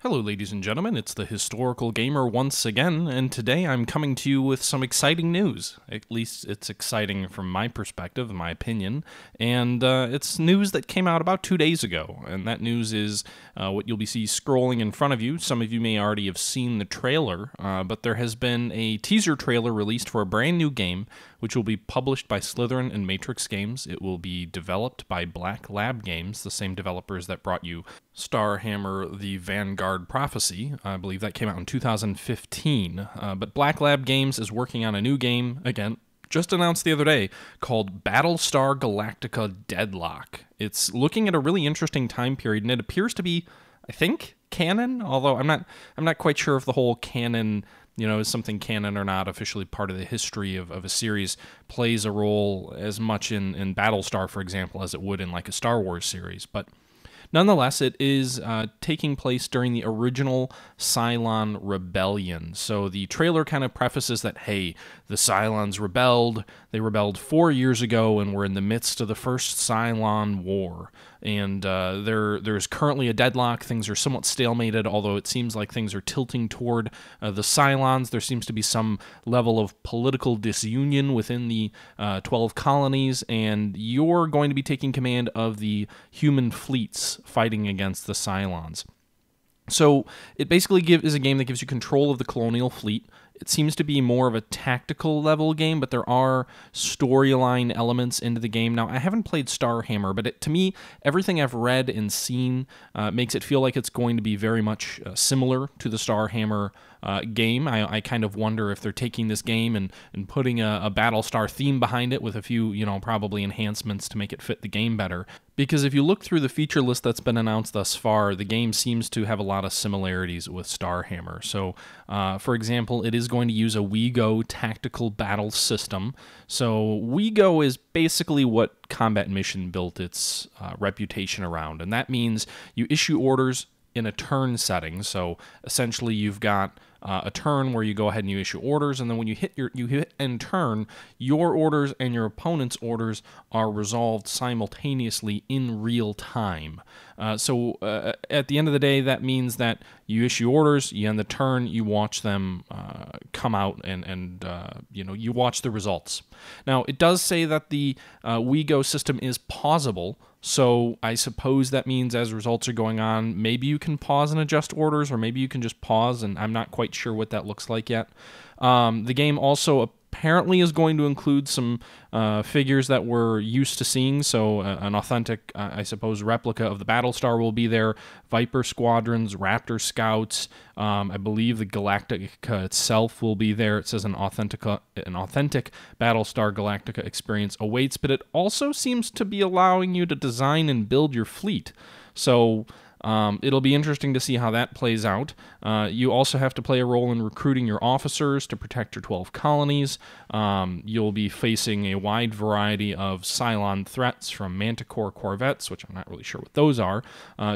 Hello ladies and gentlemen, it's the Historical Gamer once again, and today I'm coming to you with some exciting news. At least it's exciting from my perspective, my opinion, and it's news that came out about 2 days ago, and that news is what you'll be scrolling in front of you. Some of you may already have seen the trailer, but there has been a teaser trailer released for a brand new game, which will be published by Slitherine and Matrix Games. It will be developed by Black Lab Games, the same developers that brought you Starhammer: The Vanguard Prophecy. I believe that came out in 2015. But Black Lab Games is working on a new game, again, just announced the other day, called Battlestar Galactica Deadlock. It's looking at a really interesting time period, and it appears to be, I think, canon, although I'm not quite sure if the whole canon, is something canon or not, officially part of the history of a series, plays a role as much in Battlestar, for example, as it would in like a Star Wars series. But nonetheless, it is taking place during the original Cylon Rebellion. So the trailer kind of prefaces that, hey, the Cylons rebelled. They rebelled 4 years ago, and we're in the midst of the first Cylon War. And there's currently a deadlock. Things are somewhat stalemated, although it seems like things are tilting toward the Cylons. There seems to be some level of political disunion within the 12 colonies, and you're going to be taking command of the human fleets fighting against the Cylons. So it basically is a game that gives you control of the colonial fleet. It seems to be more of a tactical level game, but there are storyline elements into the game. Now, I haven't played Starhammer, but to me, everything I've read and seen makes it feel like it's going to be very much similar to the Starhammer game. I kind of wonder if they're taking this game and putting a Battlestar theme behind it with a few, probably enhancements to make it fit the game better. Because if you look through the feature list that's been announced thus far, the game seems to have a lot of similarities with Starhammer. So, for example, it is going to use a WEGO tactical battle system. So WEGO is basically what Combat Mission built its reputation around, and that means you issue orders in a turn setting. So essentially you've got a turn where you go ahead and you issue orders, and then when you hit end turn, your orders and your opponent's orders are resolved simultaneously in real time. So at the end of the day, that means that you issue orders, you end the turn, you watch them come out, and you watch the results. Now, it does say that the WEGO system is pausable. So I suppose that means as results are going on, maybe you can pause and adjust orders, or maybe you can just pause, and I'm not quite sure what that looks like yet. The game also apparently is going to include some figures that we're used to seeing, so an authentic, I suppose, replica of the Battlestar will be there, Viper Squadrons, Raptor Scouts, I believe the Galactica itself will be there. It says an authentic Battlestar Galactica experience awaits, but it also seems to be allowing you to design and build your fleet. So it'll be interesting to see how that plays out. You also have to play a role in recruiting your officers to protect your 12 colonies. You'll be facing a wide variety of Cylon threats, from Manticore corvettes, which I'm not really sure what those are,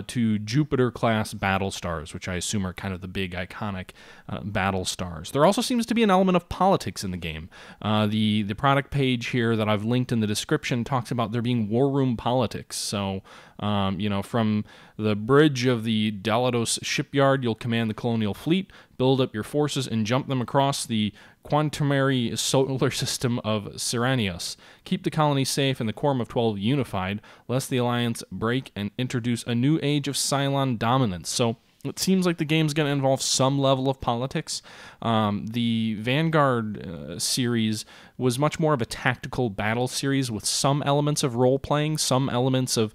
to Jupiter-class Battlestars, which I assume are kind of the big iconic Battlestars. There also seems to be an element of politics in the game. The product page here that I've linked in the description talks about there being war room politics. So, from the bridge of the Dalados shipyard, you'll command the colonial fleet, build up your forces, and jump them across the quaternary solar system of Cyranius. Keep the colony safe and the Quorum of 12 unified, lest the Alliance break and introduce a new age of Cylon dominance. So it seems like the game's going to involve some level of politics. The Vanguard series was much more of a tactical battle series with some elements of role-playing, some elements of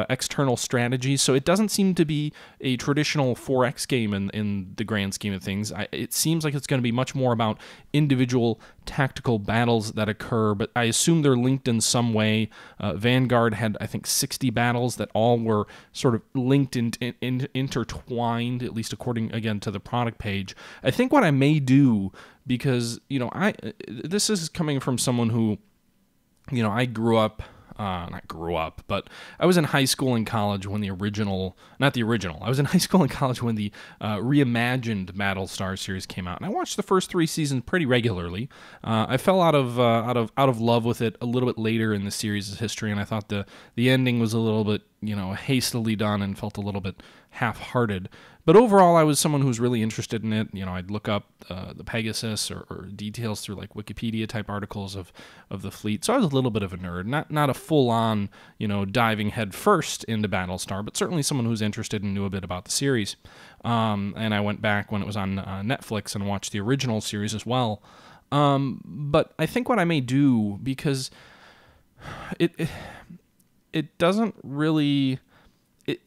external strategy. So it doesn't seem to be a traditional 4X game in the grand scheme of things. It seems like it's going to be much more about individual tactical battles that occur, but I assume they're linked in some way. Vanguard had, I think, 60 battles that all were sort of linked and intertwined, at least according, again, to the product page. I think what I may do, because, this is coming from someone who, I grew up, but I was in high school and college when I was in high school and college when the reimagined Battlestar series came out, and I watched the first 3 seasons pretty regularly. I fell out of love with it a little bit later in the series' history, and I thought the ending was a little bit hastily done and felt a little bit half-hearted. But overall, I was someone who was really interested in it. I'd look up the Pegasus or details through like Wikipedia-type articles of the fleet. So I was a little bit of a nerd. Not a full-on, diving head first into Battlestar, but certainly someone who's interested and knew a bit about the series. And I went back when it was on Netflix and watched the original series as well. But I think what I may do, because it doesn't really...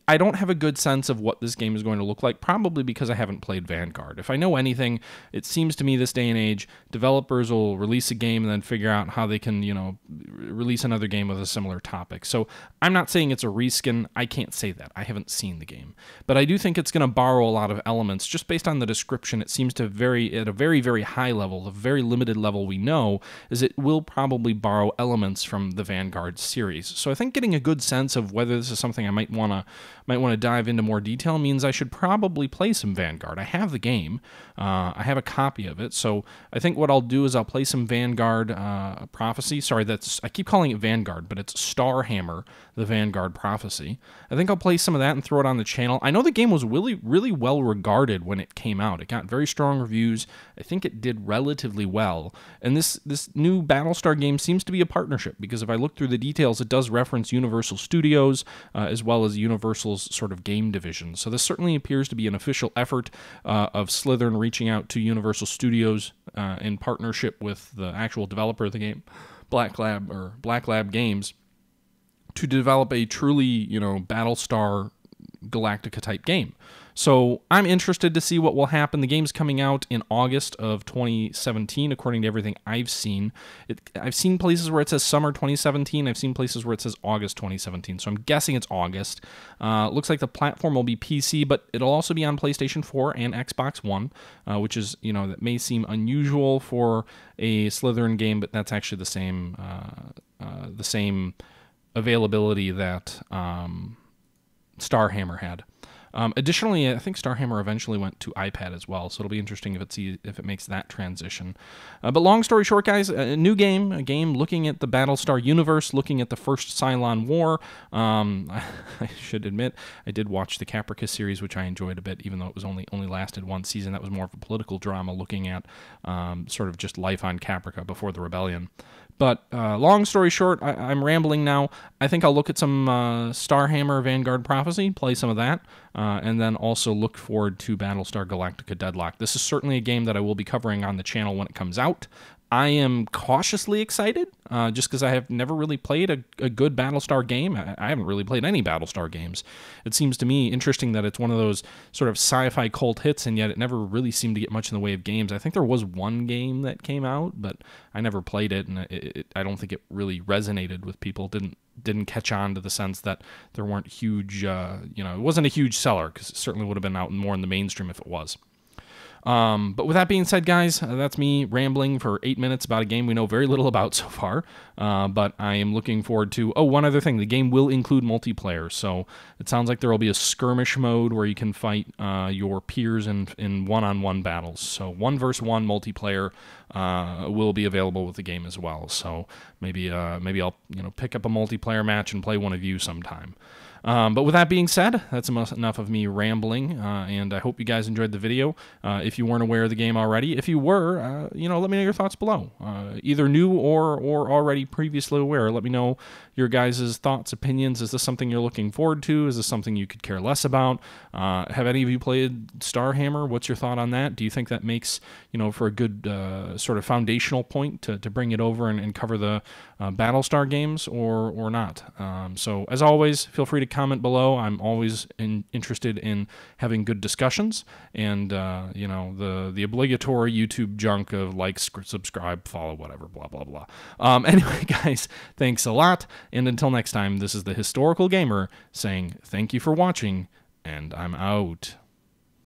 I don't have a good sense of what this game is going to look like, probably because I haven't played Vanguard. If I know anything, it seems to me this day and age, developers will release a game and then figure out how they can, release another game with a similar topic. So I'm not saying it's a reskin. I can't say that. I haven't seen the game. But I do think it's going to borrow a lot of elements. Just based on the description, it seems to at a very, very high level, a very limited level we know, is it will probably borrow elements from the Vanguard series. So I think getting a good sense of whether this is something I might want to dive into more detail means I should probably play some Vanguard. I have the game. I have a copy of it. So I think what I'll do is I'll play some Vanguard Prophecy. Sorry, I keep calling it Vanguard, but it's Starhammer, the Vanguard Prophecy. I think I'll play some of that and throw it on the channel. I know the game was really, really well regarded when it came out. It got very strong reviews. I think it did relatively well. And this new Battlestar game seems to be a partnership, because if I look through the details, it does reference Universal Studios as well as Universal's sort of game division. So this certainly appears to be an official effort of Slitherine reaching out to Universal Studios in partnership with the actual developer of the game, Black Lab Games, to develop a truly, Battlestar Galactica type game. So I'm interested to see what will happen. The game's coming out in August of 2017, according to everything I've seen. I've seen places where it says summer 2017. I've seen places where it says August 2017. So I'm guessing it's August. Looks like the platform will be PC, but it'll also be on PlayStation 4 and Xbox One, which is, that may seem unusual for a Slitherine game, but that's actually the same availability that Starhammer had. Additionally, I think Starhammer eventually went to iPad as well, so it'll be interesting if it makes that transition. But long story short, guys, a new game, a game looking at the Battlestar universe, looking at the first Cylon War. I should admit, I did watch the Caprica series, which I enjoyed a bit, even though it was only lasted one season. That was more of a political drama looking at sort of just life on Caprica before the rebellion. But long story short, I'm rambling now. I think I'll look at some Starhammer Vanguard Prophecy, play some of that, and then also look forward to Battlestar Galactica Deadlock. This is certainly a game that I will be covering on the channel when it comes out. I am cautiously excited, just because I have never really played a good Battlestar game. I haven't really played any Battlestar games. It seems to me interesting that it's one of those sort of sci-fi cult hits, and yet it never really seemed to get much in the way of games. I think there was one game that came out, but I never played it, and I don't think it really resonated with people. Didn't catch on to the sense that there weren't huge, it wasn't a huge seller, because it certainly would have been out more in the mainstream if it was. But with that being said, guys, that's me rambling for 8 minutes about a game we know very little about so far. But I am looking forward to... Oh, one other thing. The game will include multiplayer. So it sounds like there will be a skirmish mode where you can fight your peers in one-on-one battles. So 1 versus 1 multiplayer will be available with the game as well. So maybe I'll pick up a multiplayer match and play one of you sometime. But with that being said, that's enough of me rambling, and I hope you guys enjoyed the video. If you weren't aware of the game already, if you were, let me know your thoughts below. Either new or already previously aware. Let me know your guys' thoughts, opinions. Is this something you're looking forward to? Is this something you could care less about? Have any of you played Starhammer? What's your thought on that? Do you think that makes, for a good sort of foundational point to bring it over and cover the Battlestar games or not? So as always, feel free to comment below. I'm always interested in having good discussions, and the obligatory YouTube junk of like, subscribe, follow, whatever, blah blah blah. Anyway, guys, thanks a lot, and until next time, this is the Historical Gamer saying thank you for watching, and I'm out.